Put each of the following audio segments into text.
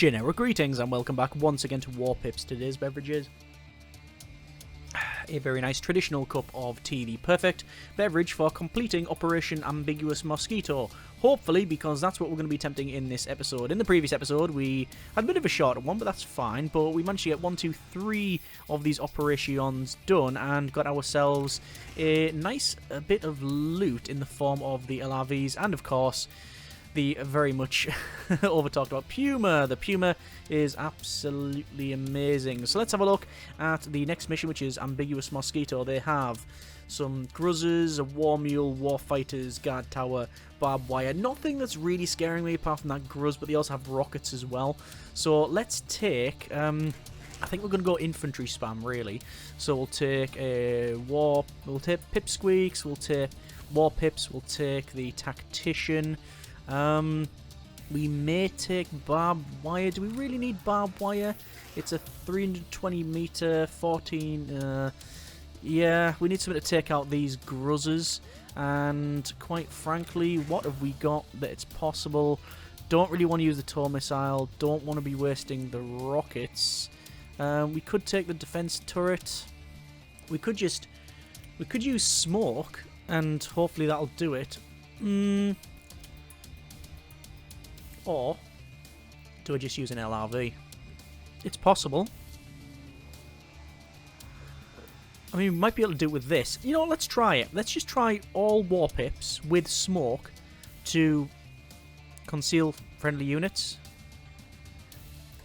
Generic greetings and welcome back once again to Warpips. Today's beverages. A very nice traditional cup of tea, the perfect beverage for completing Operation Ambiguous Mosquito. Hopefully, because that's what we're going to be attempting in this episode. In the previous episode, we had a bit of a shorter one, but that's fine. But we managed to get 1, 2, 3 of these operations done and got ourselves a nice bit of loot in the form of the LRVs and, of course, the very much over-talked about Puma. The Puma is absolutely amazing. So let's have a look at the next mission, which is Ambiguous Mosquito. They have some Gruzzers, a War Mule, War Fighters, Guard Tower, Barbed Wire. Nothing that's really scaring me apart from that Gruzz, but they also have rockets as well. So let's take... I think we're going to go infantry spam, really. So we'll take we'll take Pipsqueaks, we'll take Warpips, we'll take the Tactician. We may take barbed wire. Do we really need barbed wire? It's a 320 meter, 14. Yeah, we need something to take out these Gruzzers. And quite frankly, what have we got that it's possible? Don't really want to use the tow missile. Don't want to be wasting the rockets. We could take the defense turret. We could use smoke, and hopefully that'll do it. Or do I just use an LRV? It's possible. I mean, we might be able to do it with this. You know what, let's try it. Let's just try all Warpips with smoke to conceal friendly units.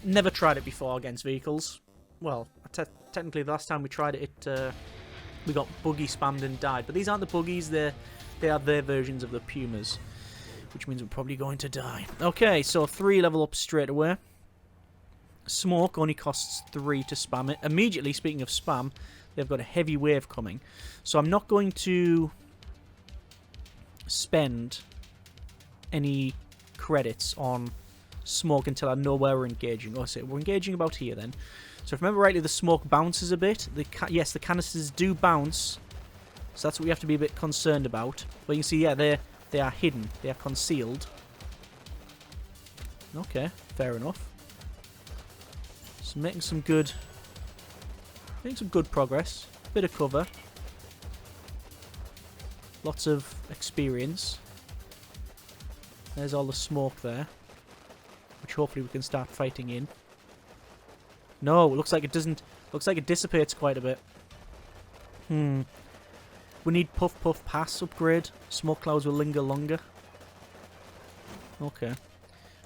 Never tried it before against vehicles. Well, technically the last time we tried it, we got buggy spammed and died. But these aren't the buggies, they are their versions of the Pumas. Which means we're probably going to die. Okay, so 3 level up straight away. Smoke only costs 3 to spam it. Immediately, speaking of spam, they've got a heavy wave coming. So I'm not going to spend any credits on smoke until I know where we're engaging. Oh, so we're engaging about here then. So if I remember rightly, the smoke bounces a bit. Yes, the canisters do bounce. So that's what we have to be a bit concerned about. But you can see, yeah, they are hidden. They are concealed. Okay, fair enough. So making some good progress. Bit of cover. Lots of experience. There's all the smoke there, which hopefully we can start fighting in. No, it looks like it doesn't. Looks like it dissipates quite a bit. We need Puff Puff Pass upgrade. Smoke clouds will linger longer. Okay.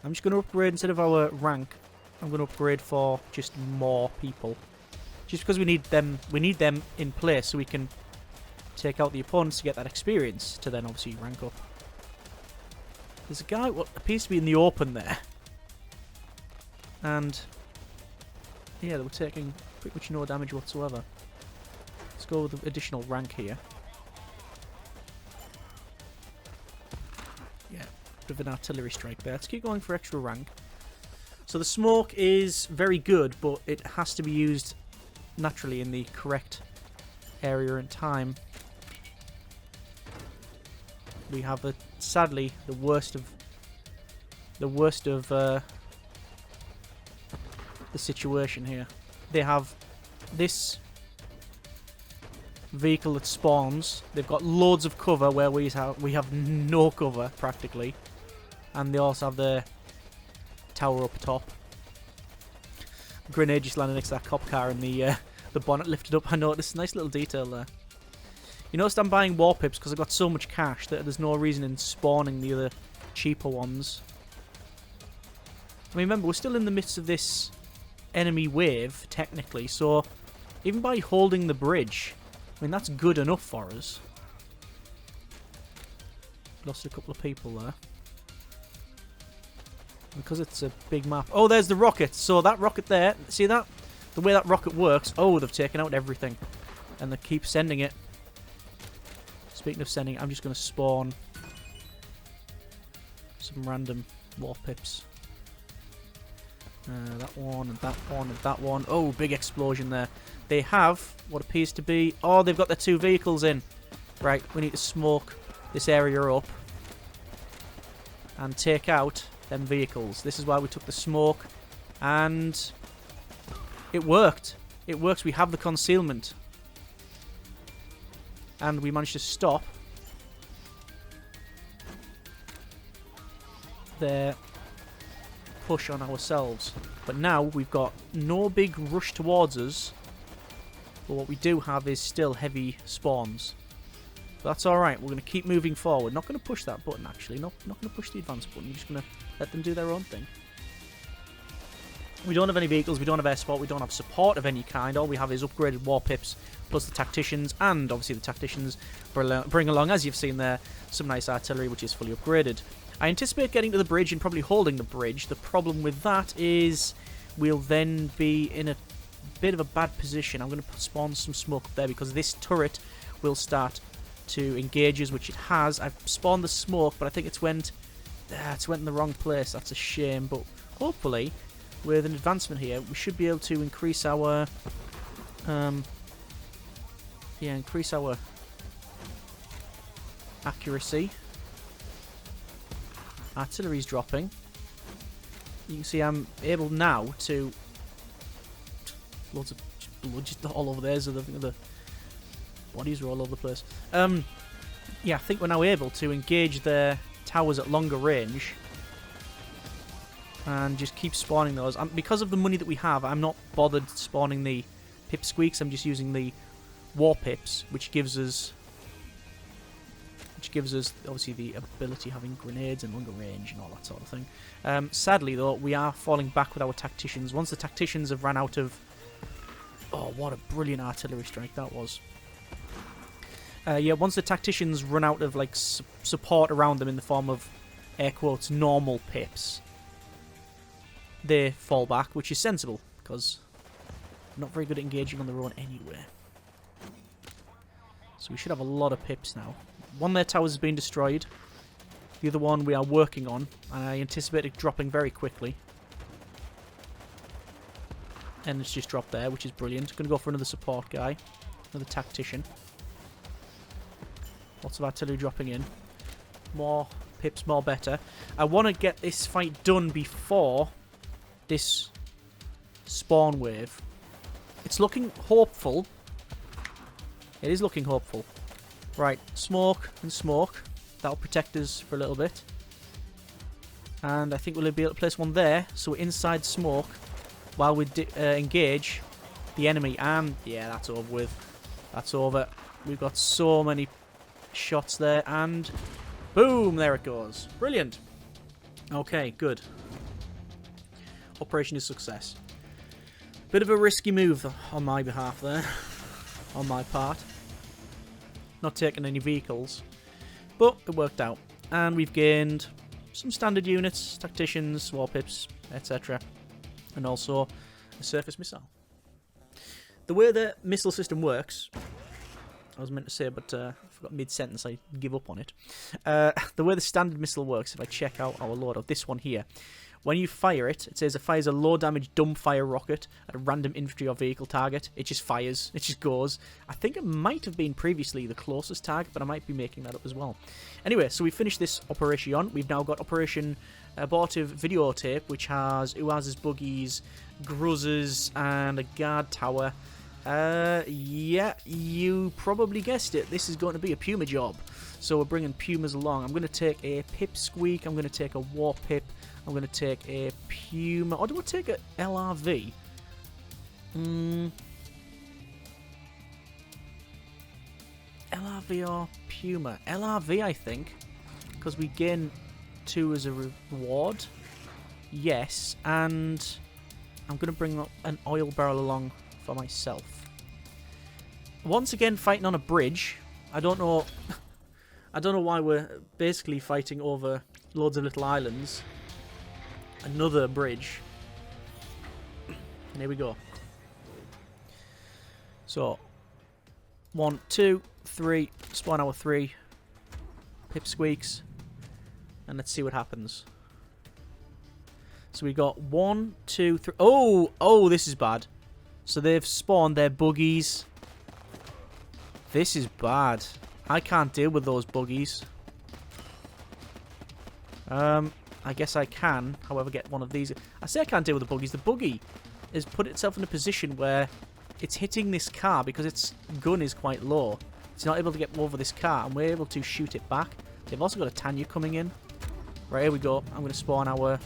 I'm just going to upgrade instead of our rank. I'm going to upgrade for just more people. Just because we need them in place so we can take out the opponents to get that experience to then obviously rank up. There's a guy what appears to be in the open there. And yeah, they were taking pretty much no damage whatsoever. Let's go with the additional rank here. Of an artillery strike there. Let's keep going for extra rank. So the smoke is very good, but it has to be used naturally in the correct area and time. We have sadly the worst of the situation here. They have this vehicle that spawns. They've got loads of cover where we have no cover practically. And they also have the tower up top. Grenade just landed next to that cop car and the bonnet lifted up. I noticed a nice little detail there. You noticed I'm buying Warpips because I've got so much cash that there's no reason in spawning the other cheaper ones. I mean, remember, we're still in the midst of this enemy wave, technically, so even by holding the bridge, I mean, that's good enough for us. Lost a couple of people there. Because it's a big map. Oh, there's the rocket. So that rocket there, see that? The way that rocket works. Oh, they've taken out everything. And they keep sending it. Speaking of sending, I'm just going to spawn some random Warpips. That one and that one and that one. Oh, big explosion there. They have what appears to be... Oh, they've got their 2 vehicles in. Right, we need to smoke this area up. And take out them vehicles. This is why we took the smoke And it worked. It works. We have the concealment. And we managed to stop their push on ourselves. But now we've got no big rush towards us. But what we do have is still heavy spawns. But that's alright. We're going to keep moving forward. Not going to push that button, actually. Not going to push the advance button. We're just going to let them do their own thing. We don't have any vehicles. We don't have air support. We don't have support of any kind. All we have is upgraded Warpips, plus the tacticians. And obviously the tacticians bring along, as you've seen there, some nice artillery, which is fully upgraded. I anticipate getting to the bridge and probably holding the bridge. The problem with that is we'll then be in a bit of a bad position. I'm going to spawn some smoke up there because this turret will start to engage us, which it has. I've spawned the smoke, but I think it's went in the wrong place. That's a shame, but hopefully with an advancement here we should be able to increase our accuracy. Artillery's dropping. You can see I'm able now to loads of blood just all over there, so the bodies are all over the place. Yeah, I think we're now able to engage their towers at longer range and just keep spawning those. Because of the money that we have, I'm not bothered spawning the pipsqueaks. I'm just using the Warpips, which gives us obviously the ability of having grenades and longer range and all that sort of thing. Sadly though, we are falling back with our tacticians. Once the tacticians have run out of... Oh, what a brilliant artillery strike that was. Yeah, once the tacticians run out of like support around them in the form of, air quotes, normal pips, they fall back, which is sensible, because they're not very good at engaging on their own anyway. So we should have a lot of pips now. One of their towers has been destroyed. The other one we are working on, and I anticipate it dropping very quickly. And it's just dropped there, which is brilliant. Going to go for another support guy. Another tactician. Lots of artillery dropping in. More pips, more better. I want to get this fight done before this spawn wave. It's looking hopeful. It is looking hopeful. Right, smoke and smoke. That'll protect us for a little bit. And I think we'll be able to place one there, so we're inside smoke while we engage the enemy. And yeah, that's over with. That's over. We've got so many shots there, and boom, there it goes. Brilliant. Okay, good. Operation is success. Bit of a risky move on my behalf there. On my part. Not taking any vehicles. But it worked out. And we've gained some standard units, tacticians, warpips, etc. And also a surface missile. The way the missile system works, I was meant to say, but I forgot mid-sentence, I give up on it. The way the standard missile works, if I check out our loadout, this one here, when you fire it, it says it fires a low-damage dumbfire rocket at a random infantry or vehicle target. It just fires. It just goes. I think it might have been previously the closest target, but I might be making that up as well. Anyway, so we finished this operation. We've now got Operation Abortive videotape, which has Uaz's buggies, Gruzzes, and a guard tower. Yeah, you probably guessed it. This is going to be a Puma job. So we're bringing Pumas along. I'm going to take a Pipsqueak. I'm going to take a Warpip. I'm going to take a Puma. Or do I take a LRV? LRV or Puma? LRV, I think. Because we gain 2 as a reward. Yes, and I'm going to bring up an oil barrel along for myself. Once again, fighting on a bridge. I don't know why we're basically fighting over loads of little islands. Another bridge. And here we go. So 1, 2, 3, spawn hour 3, pipsqueaks, and let's see what happens. So we got 1, 2, 3. Oh, this is bad. So they've spawned their buggies. This is bad. I can't deal with those buggies. I guess I can, however, get one of these. I say I can't deal with the buggies. The buggy has put itself in a position where it's hitting this car because its gun is quite low. It's not able to get over this car, and we're able to shoot it back. They've also got a Tanya coming in. Right, here we go. I'm going to spawn our...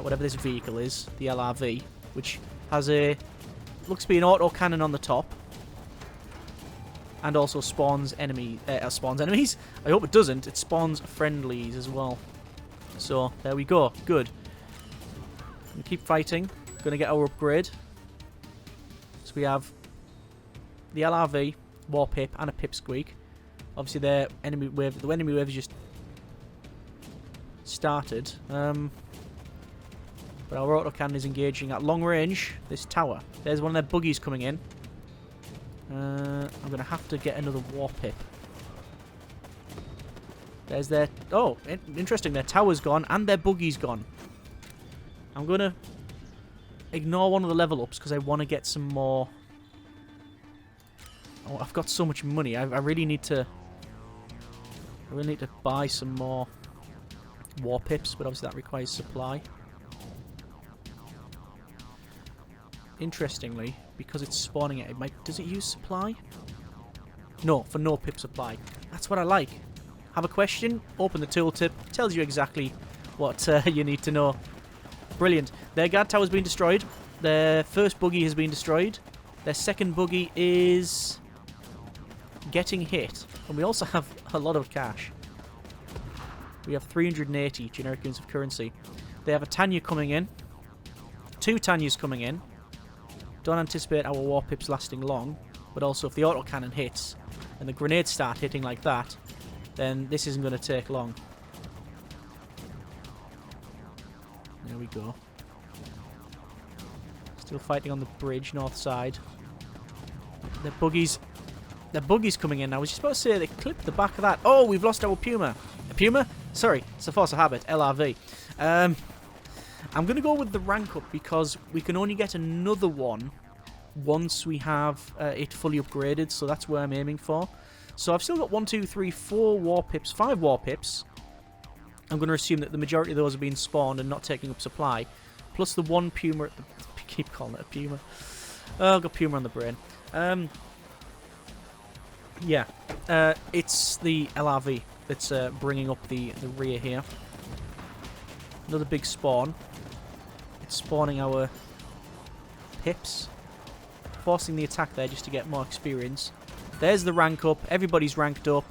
whatever this vehicle is, the LRV, which has a... looks to be an auto cannon on the top. And also spawns enemies. I hope it doesn't. It spawns friendlies as well. So, there we go. Good. We keep fighting. Gonna get our upgrade. So we have the LRV, Warpip, and a Pipsqueak. Obviously, the enemy wave has just started. But our autocannon is engaging at long range this tower. There's one of their buggies coming in. I'm going to have to get another Warpip. There's their... oh, interesting. Their tower's gone and their buggy's gone. I'm going to ignore one of the level ups because I want to get some more... oh, I've got so much money. I really need to... buy some more Warpips, but obviously that requires supply. Interestingly, because it's spawning it, does it use supply? No, for no pip supply. That's what I like. Have a question, open the tooltip, tells you exactly what you need to know. Brilliant. Their guard tower's been destroyed. Their first buggy has been destroyed. Their second buggy is getting hit. And we also have a lot of cash. We have 380 generic units of currency. They have a Tanya coming in. 2 Tanyas coming in. Don't anticipate our Warpips lasting long, but also if the autocannon hits and the grenades start hitting like that, then this isn't going to take long. There we go. Still fighting on the bridge, north side. The buggy's coming in now. I was just about to say they clipped the back of that. Oh, we've lost our Puma. A Puma? Sorry, it's a force of habit. LRV. I'm going to go with the rank up because we can only get another one once we have it fully upgraded, so that's where I'm aiming for. So I've still got 1, 2, 3, 4 Warpips, 5 Warpips. I'm going to assume that the majority of those are being spawned and not taking up supply, plus the one Puma. I keep calling it a Puma. Oh, I've got Puma on the brain. Yeah, it's the LRV that's bringing up the rear here. Another big spawn. It's spawning our pips. Forcing the attack there just to get more experience. There's the rank up. Everybody's ranked up.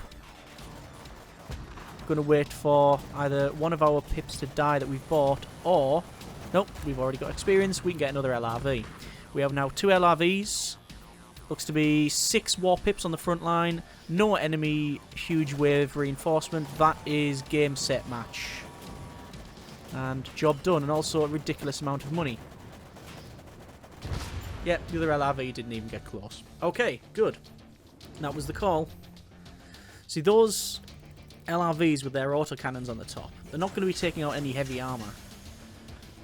Gonna wait for either one of our pips to die that we've bought, or... nope, we've already got experience. We can get another LRV. We have now 2 LRVs. Looks to be 6 Warpips on the front line. No enemy huge wave reinforcement. That is game, set, match. And job done, and also a ridiculous amount of money. Yep, the other LRV didn't even get close. Okay, good. That was the call. See, those LRVs with their autocannons on the top, they're not going to be taking out any heavy armour.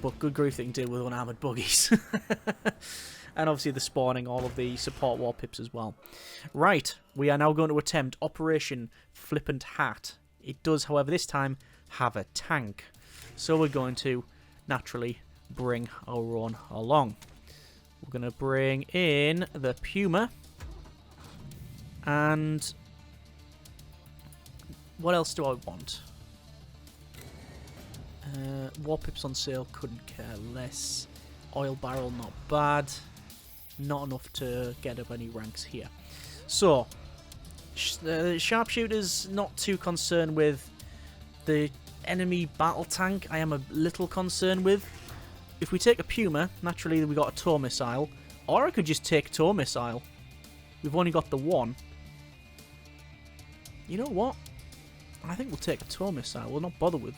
But good grief, they can deal with unarmoured buggies. And obviously the spawning all of the support Warpips as well. Right, we are now going to attempt Operation Flippant Hat. It does, however, this time have a tank. So we're going to, naturally, bring our own along. We're going to bring in the Puma. And what else do I want? Warpips on sale, couldn't care less. Oil barrel, not bad. Not enough to get up any ranks here. So, sharpshooters, not too concerned with. The enemy battle tank, I am a little concerned with. If we take a Puma, naturally we got a tow missile. Or I could just take tow missile. We've only got the one. You know what? I think we'll take a tow missile. We'll not bother with...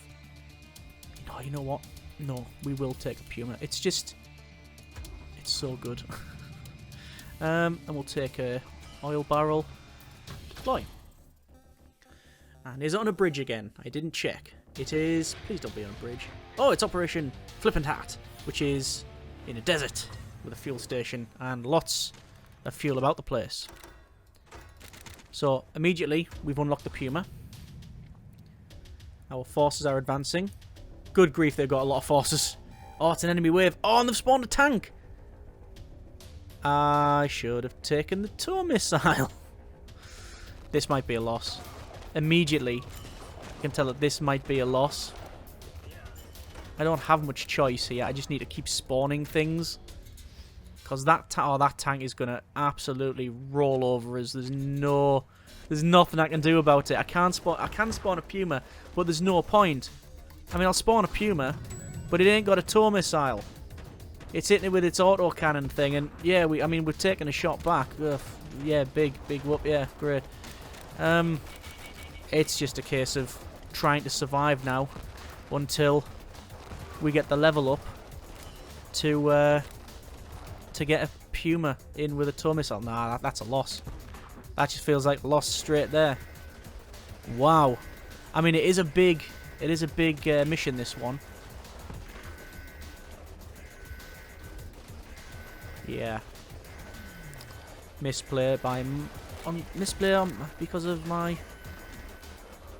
no, you know what? No, we will take a Puma. It's just... it's so good. And we'll take a oil barrel. Deploy. And is it on a bridge again? I didn't check. It is... please don't be on a bridge. Oh, it's Operation Flippant Hat, which is in a desert with a fuel station and lots of fuel about the place. So, immediately, we've unlocked the Puma. Our forces are advancing. Good grief, they've got a lot of forces. Oh, it's an enemy wave. Oh, and they've spawned a tank. I should have taken the tow missile. This might be a loss. Immediately, I can tell that this might be a loss. I don't have much choice here. I just need to keep spawning things. Because that tank is going to absolutely roll over us. There's nothing I can do about it. I can spawn a Puma, but there's no point. I mean, I'll spawn a Puma, but it ain't got a tow missile. It's hitting it with its autocannon thing, and yeah, we're taking a shot back. Ugh, yeah, big whoop, yeah, great. It's just a case of trying to survive now until we get the level up to get a Puma in with a tow missile. Nah, that's a loss. That just feels like a loss straight there. Wow. I mean, it is a big mission, this one. Yeah. Misplay because of my...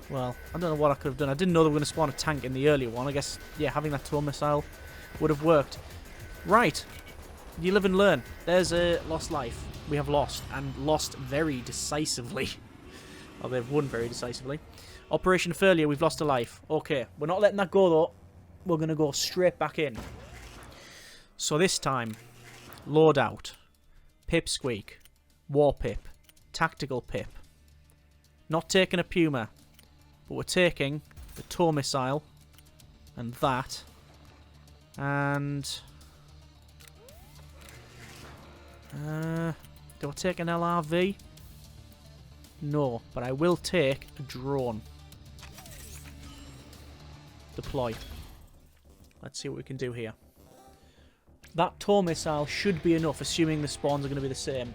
Well, I don't know what I could have done. I didn't know they were going to spawn a tank in the earlier one. I guess, yeah, having that tow missile would have worked. Right. You live and learn. There's a lost life. We have lost, and lost very decisively. Well, they've won very decisively. Operation Failure, we've lost a life. Okay, we're not letting that go, though. We're going to go straight back in. So this time, loadout, pipsqueak, warpip, tactical pip. Not taking a Puma, but we're taking the tow missile, and that, and... do I take an LRV? No, but I will take a drone. Deploy. Let's see what we can do here. That tow missile should be enough, assuming the spawns are going to be the same.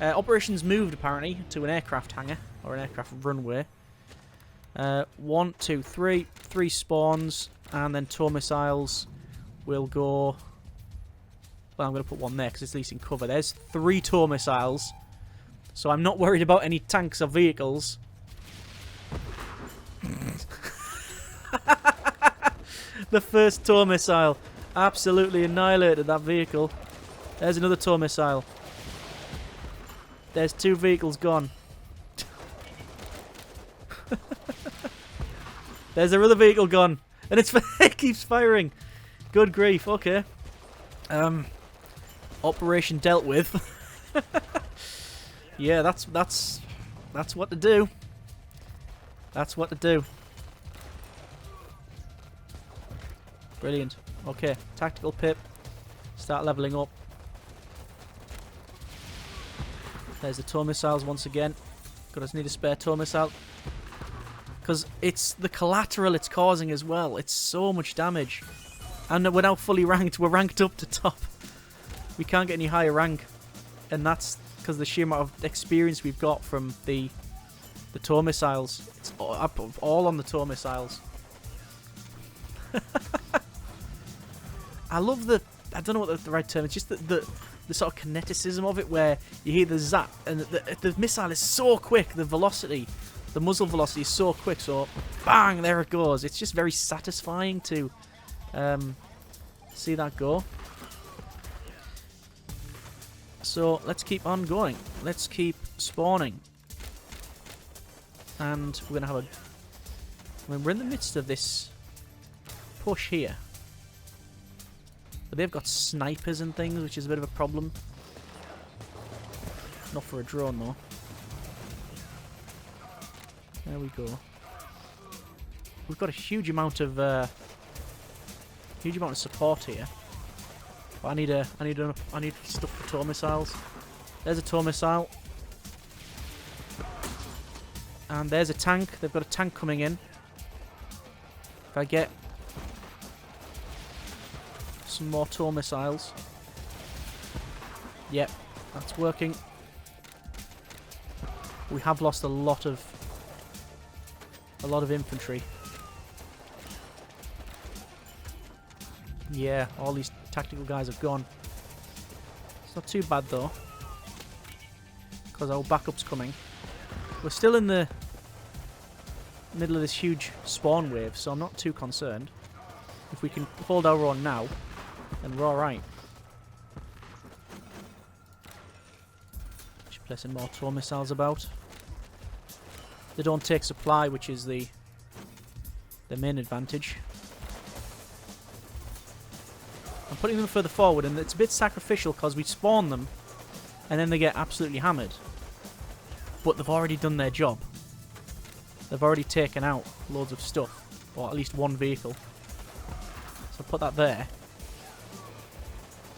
Operations moved, apparently, to an aircraft hangar, or an aircraft runway. 1, 2, 3. 3 spawns, and then tow missiles will go... Well, I'm going to put one there because it's at least in cover. There's 3 tow missiles. So I'm not worried about any tanks or vehicles. The first tow missile absolutely annihilated that vehicle. There's another tow missile. There's 2 vehicles gone. There's another vehicle gone. And it keeps firing. Good grief, okay. Operation dealt with. Yeah, that's what to do. That's what to do. Brilliant. Okay, tactical pip. Start leveling up. There's the tow missiles once again. Gotta need a spare tow missile. Because it's the collateral it's causing as well. It's so much damage. And we're now fully ranked. We're ranked up to top. We can't get any higher rank. And that's because the sheer amount of experience we've got from the tow missiles. It's all on the tow missiles. I love the... I don't know what the right term is. Just the sort of kineticism of it, where you hear the zap, and the missile is so quick. The velocity, the muzzle velocity is so quick. So, bang! There it goes. It's just very satisfying to see that go. So let's keep on going. Let's keep spawning, and we're gonna have a... I mean, we're in the midst of this push here. But they've got snipers and things, which is a bit of a problem. Not for a drone, though. There we go. We've got a huge amount of support here. But I need stuff for tow missiles. There's a tow missile. And there's a tank. They've got a tank coming in. If I get some more tow missiles. Yep, that's working. We have lost a lot of infantry. Yeah, all these tactical guys have gone. It's not too bad though, because our backup's coming. We're still in the middle of this huge spawn wave, so I'm not too concerned. If we can hold our own now, then we're alright. Just placing more tow missiles about. They don't take supply, which is the main advantage. I'm putting them further forward, and it's a bit sacrificial because we spawn them, and then they get absolutely hammered. But they've already done their job. They've already taken out loads of stuff, or at least one vehicle. So put that there.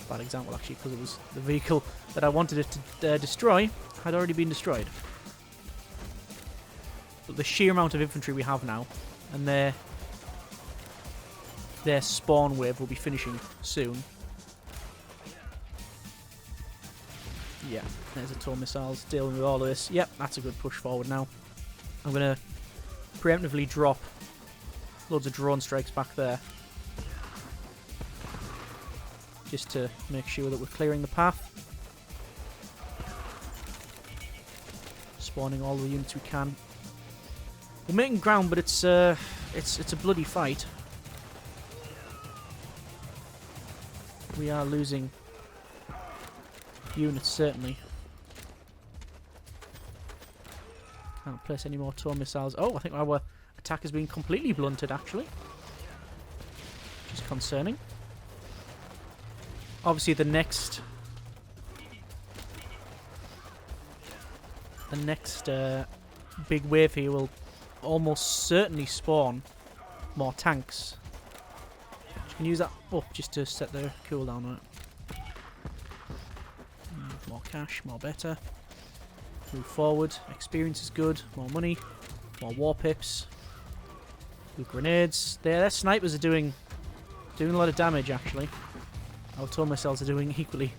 Bad example actually, because it was the vehicle that I wanted it to destroy had already been destroyed. But the sheer amount of infantry we have now, and their spawn wave will be finishing soon. Yeah, there's the tow missiles dealing with all of this. Yep, that's a good push forward now. I'm going to preemptively drop loads of drone strikes back there, just to make sure that we're clearing the path. Spawning all the units we can. We're making ground, but it's a bloody fight. We are losing units, certainly. Can't place any more tow missiles. Oh, I think our attack has been completely blunted, actually. Which is concerning. Obviously, the next big wave here will almost certainly spawn more tanks. You can use that up just to set the cooldown on it. More cash, more better. Move forward. Experience is good. More money. More Warpips. With grenades. Their snipers are doing a lot of damage, actually. Our tow missiles are doing equally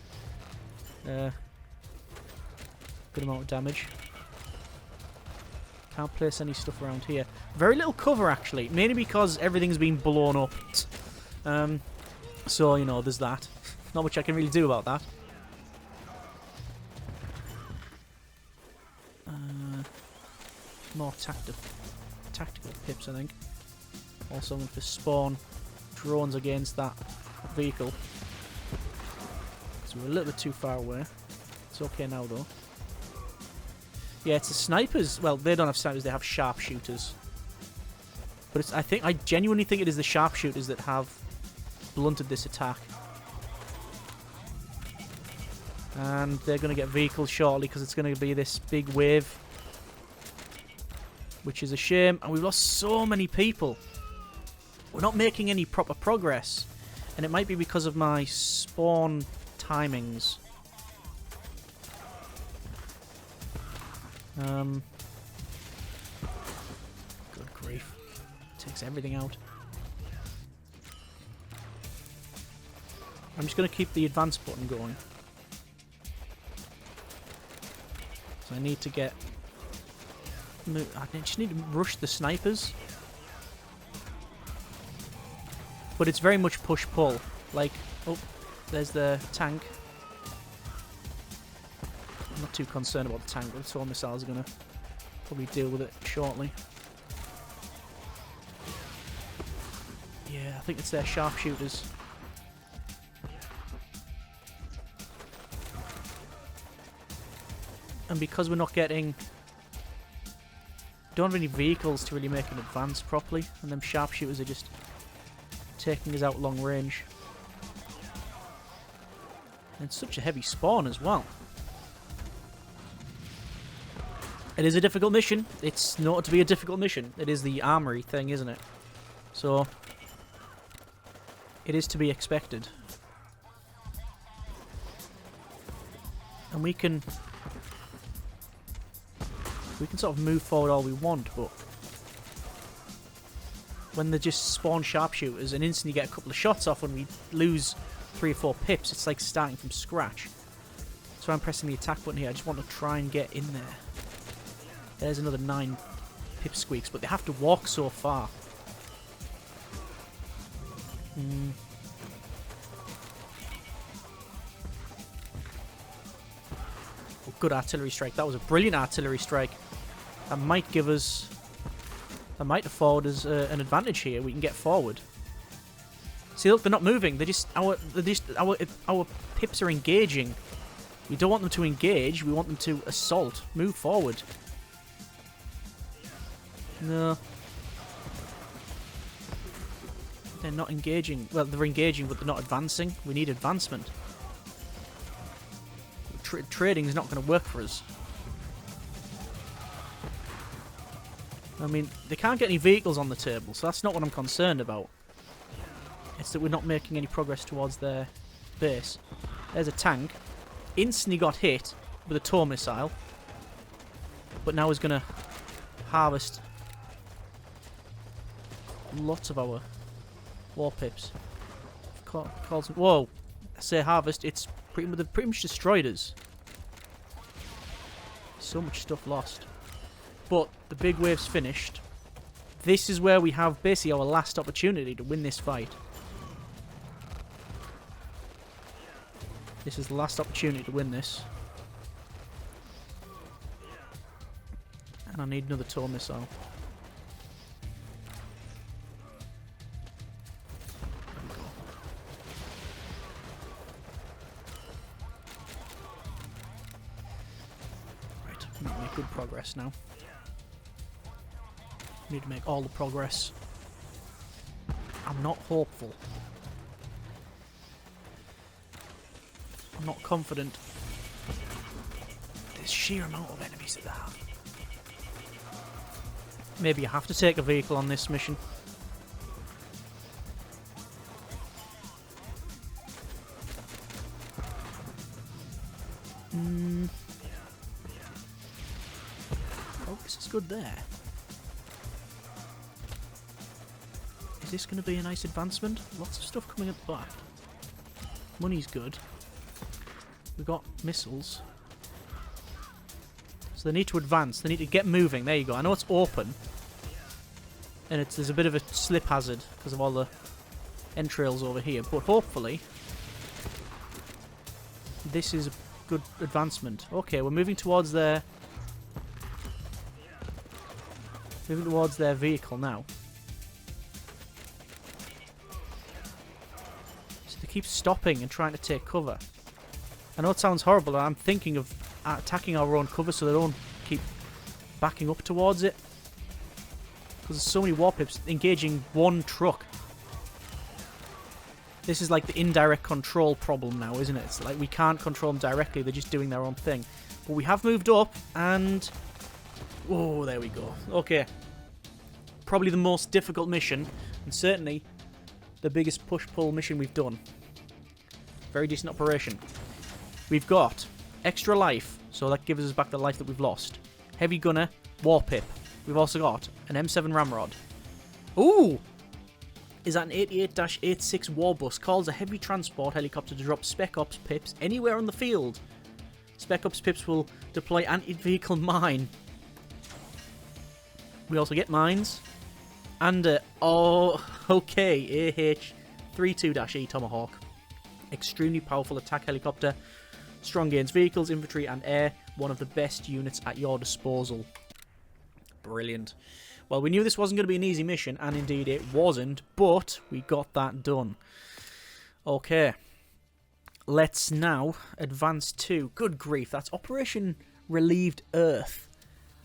good amount of damage. Can't place any stuff around here. Very little cover, actually. Mainly because everything's been blown up. So, you know, there's that. Not much I can really do about that. More tactical pips, I think. Also, I'm going to spawn drones against that vehicle. So we're a little bit too far away. It's okay now, though. Yeah, it's the snipers. Well, they don't have snipers, they have sharpshooters. But I genuinely think it is the sharpshooters that have blunted this attack. And they're going to get vehicles shortly because it's going to be this big wave. Which is a shame. And we've lost so many people. We're not making any proper progress. And it might be because of my spawn timings. Good grief. Takes everything out. I'm just going to keep the advance button going. So I need to get... I just need to rush the snipers. But it's very much push-pull. Like, oh, there's the tank. I'm not too concerned about the tank, but the tow missiles are going to probably deal with it shortly. Yeah, I think it's their sharpshooters. And because we're not getting... don't have any vehicles to really make an advance properly, and them sharpshooters are just taking us out long range. And it's such a heavy spawn as well. It is a difficult mission. It's not to be a difficult mission. It is the armory thing, isn't it? So it is to be expected. And we can sort of move forward all we want, but when they just spawn sharpshooters and instantly get a couple of shots off when we lose 3 or 4 pips, it's like starting from scratch. So I'm pressing the attack button here. I just want to try and get in there. There's another 9 pipsqueaks, but they have to walk so far. Oh, good artillery strike. That was a brilliant artillery strike. That might give us That might afford us an advantage here. We can get forward. See, look, they're not moving. Our pips are engaging. We don't want them to engage. We want them to assault. Move forward. No. They're not engaging. Well, they're engaging, but they're not advancing. We need advancement. Trading is not going to work for us. I mean, they can't get any vehicles on the table, so that's not what I'm concerned about. It's that we're not making any progress towards their base. There's a tank. Instantly got hit with a tow missile. But now is going to harvest lots of our Warpips. Whoa! I say harvest, it's pretty much destroyed us. So much stuff lost. But the big wave's finished. This is where we have basically our last opportunity to win this fight. This is the last opportunity to win this. And I need another tow missile. Make good progress now. Need to make all the progress. I'm not hopeful. I'm not confident. This sheer amount of enemies that they have. Maybe you have to take a vehicle on this mission. This is good there. Is this going to be a nice advancement? Lots of stuff coming at the back. Money's good. We've got missiles. So they need to advance. They need to get moving. There you go. I know it's open. And there's a bit of a slip hazard because of all the entrails over here. But hopefully this is a good advancement. Okay, we're moving towards their vehicle now. So they keep stopping and trying to take cover. I know it sounds horrible, and I'm thinking of attacking our own cover so they don't keep backing up towards it. Because there's so many Warpips engaging one truck. This is like the indirect control problem now, isn't it? It's like we can't control them directly, they're just doing their own thing. But we have moved up, and... oh, there we go. Okay. Probably the most difficult mission, and certainly the biggest push-pull mission we've done. Very decent operation. We've got extra life, so that gives us back the life that we've lost. Heavy gunner, Warpip. We've also got an M7 Ramrod. Ooh! Is that an 88-86 Warbus? Calls a heavy transport helicopter to drop Spec Ops pips anywhere on the field. Spec Ops pips will deploy anti-vehicle mine. We also get mines. And, oh, okay, AH-32-E Tomahawk. Extremely powerful attack helicopter. Strong against vehicles, infantry, and air. One of the best units at your disposal. Brilliant. Well, we knew this wasn't going to be an easy mission, and indeed it wasn't, but we got that done. Okay. Let's now advance to... good grief, that's Operation Relieved Earth.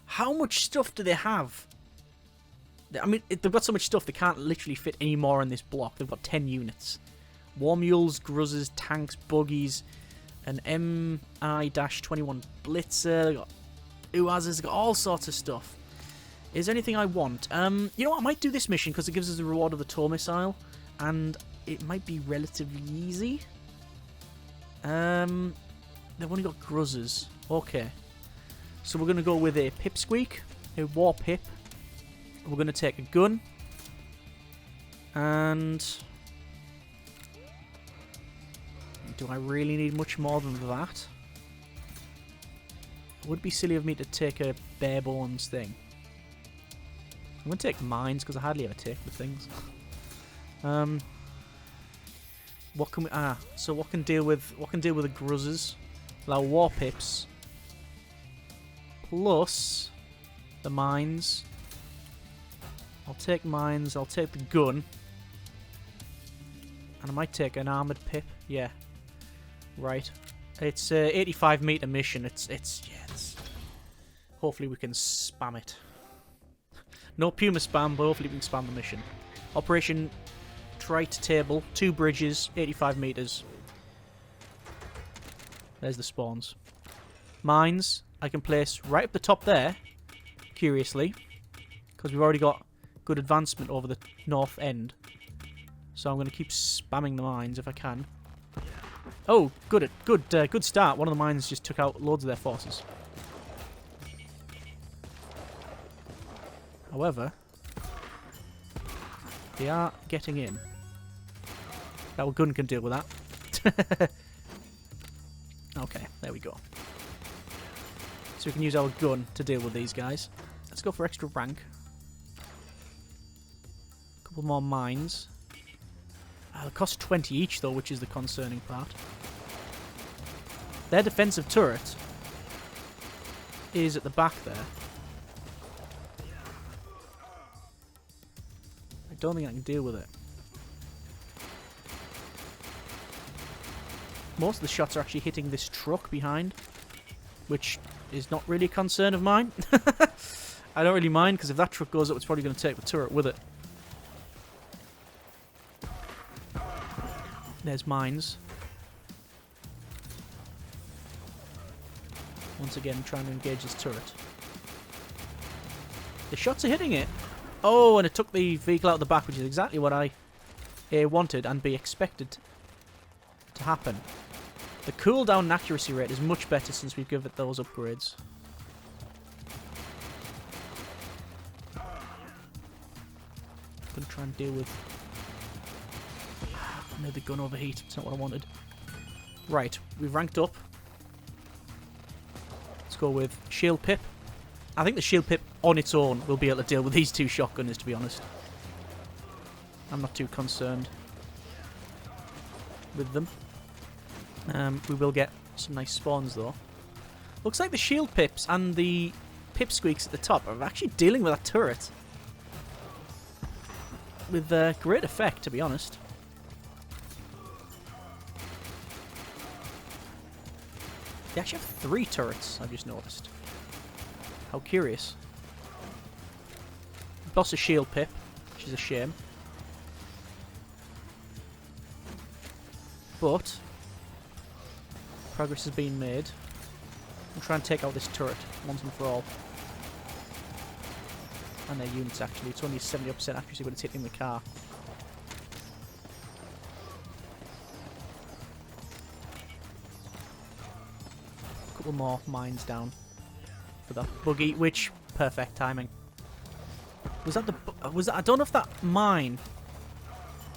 How much stuff do they have? I mean, they've got so much stuff they can't literally fit any more in this block. They've got 10 units. War mules, gruzzers, tanks, buggies, an MI-21 blitzer, they've got UAZs, they've got all sorts of stuff. Is there anything I want? You know what, I might do this mission because it gives us the reward of the tow missile, and it might be relatively easy. They've only got gruzzers. Okay. So we're going to go with a pipsqueak, a war pip. We're going to take a gun. And... do I really need much more than that? It would be silly of me to take a bare bones thing. I'm going to take mines because I hardly ever take the things. What can we... so what can deal with the gruzzers? Well, war pips. Plus the mines. I'll take mines. I'll take the gun. And I might take an armoured pip. Yeah. Right. It's 85 meter mission. It's hopefully we can spam it. No Puma spam, but hopefully we can spam the mission. Operation Trite Table, 2 bridges, 85 meters. There's the spawns. Mines I can place right up the top there, curiously, because we've already got good advancement over the north end. So I'm going to keep spamming the mines if I can. Oh, good start. One of the mines just took out loads of their forces. However, they are getting in. Our gun can deal with that. Okay, there we go. So we can use our gun to deal with these guys. Let's go for extra rank. A couple more mines. They cost 20 each though, which is the concerning part. Their defensive turret is at the back there. I don't think I can deal with it. Most of the shots are actually hitting this truck behind, which is not really a concern of mine. I don't really mind, because if that truck goes up, it's probably going to take the turret with it. There's mines. Once again, trying to engage this turret. The shots are hitting it. Oh, and it took the vehicle out the back, which is exactly what I wanted and be expected to happen. The cooldown and accuracy rate is much better since we've given it those upgrades. I'm going to try and deal with... I made the gun overheat. It's not what I wanted. Right, we've ranked up. Let's go with Shield Pip. I think the Shield Pip on its own will be able to deal with these 2 shotgunners, to be honest. I'm not too concerned with them. We will get some nice spawns though. Looks like the shield pips and the pipsqueaks at the top are actually dealing with that turret with great effect, to be honest. They actually have 3 turrets, I've just noticed. How curious. Lost a shield pip, which is a shame. But progress has been made. We'll try and take out this turret once and for all. And their units, actually. It's only 70% accuracy, but it's hitting the car. A couple more mines down for that buggy, which perfect timing. Was that the? Was that? I don't know if that mine.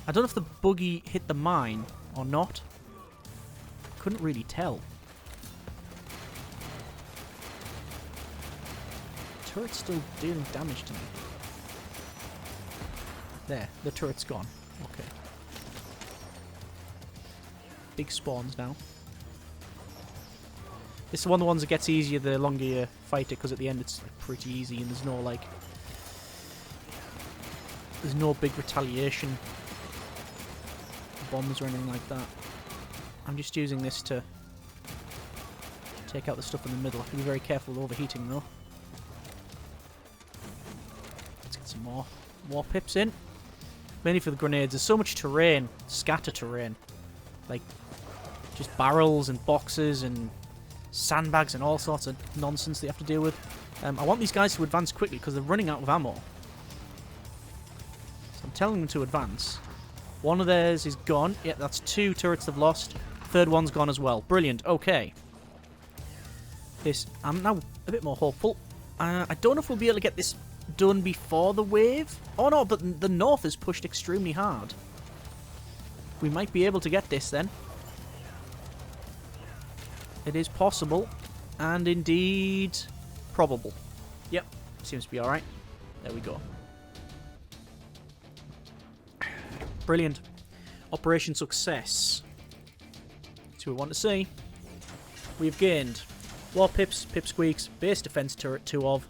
I don't know if the buggy hit the mine or not. Couldn't really tell. Turret's still dealing damage to me. There, the turret's gone. Okay. Big spawns now. This is one of the ones that gets easier the longer you fight it, because at the end it's like, pretty easy and there's no like... There's no big retaliation bombs or anything like that. I'm just using this to take out the stuff in the middle. I have to be very careful with overheating though. Let's get some more Warpips in. Mainly for the grenades. There's so much terrain, scatter terrain. Like, just barrels and boxes and sandbags and all sorts of nonsense they have to deal with. I want these guys to advance quickly because they're running out of ammo. So I'm telling them to advance. One of theirs is gone. Yeah, that's 2 turrets they've lost. Third one's gone as well. Brilliant. Okay. I'm now a bit more hopeful. I don't know if we'll be able to get this done before the wave. Oh no, but the north is pushed extremely hard. We might be able to get this then. It is possible. And indeed probable. Yep. Seems to be alright. There we go. Brilliant. Operation success. That's what we want to see. We've gained Warpips, Pipsqueaks, base defense turret 2 of,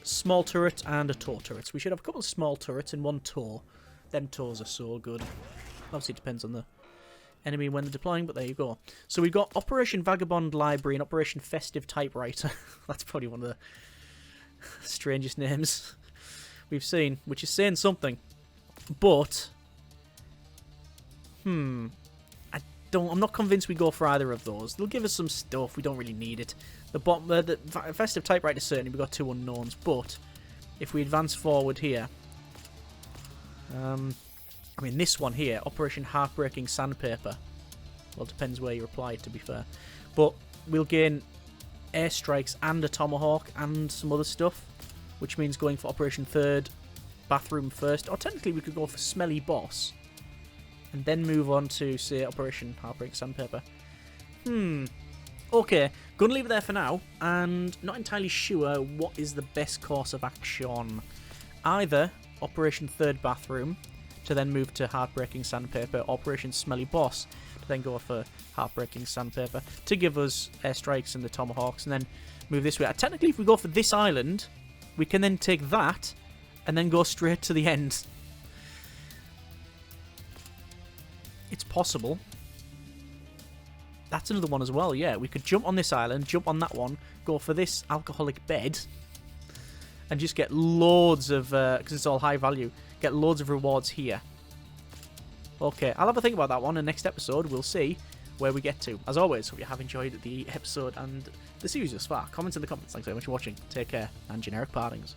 Small turret and a tow turret. We should have a couple of small turrets and one tow. Them tows are so good. Obviously it depends on the enemy when they're deploying, but there you go. So we've got Operation Vagabond Library and Operation Festive Typewriter. That's probably one of the strangest names we've seen, which is saying something. But I'm not convinced we go for either of those. They'll give us some stuff. We don't really need it. The Festive Typewriter, certainly, we've got 2 unknowns. But if we advance forward here, I mean, this one here, Operation Heartbreaking Sandpaper. Well, it depends where you apply it, to be fair. But we'll gain airstrikes and a tomahawk and some other stuff, which means going for Operation Third Bathroom first. Or technically, we could go for Smelly Boss and then move on to, say, Operation Heartbreaking Sandpaper. Okay, gonna leave it there for now, and not entirely sure what is the best course of action. Either Operation Third Bathroom to then move to Heartbreaking Sandpaper, Operation Smelly Boss to then go for Heartbreaking Sandpaper to give us airstrikes and the tomahawks, and then move this way. Technically, if we go for this island, we can then take that and then go straight to the end. It's possible. That's another one as well, yeah. We could jump on this island, jump on that one, go for this alcoholic bed, and just get loads of, because it's all high value, get loads of rewards here. Okay, I'll have a think about that one, and next episode we'll see where we get to. As always, hope you have enjoyed the episode and the series thus far. Comments in the comments. Thanks very much for watching. Take care, and generic partings.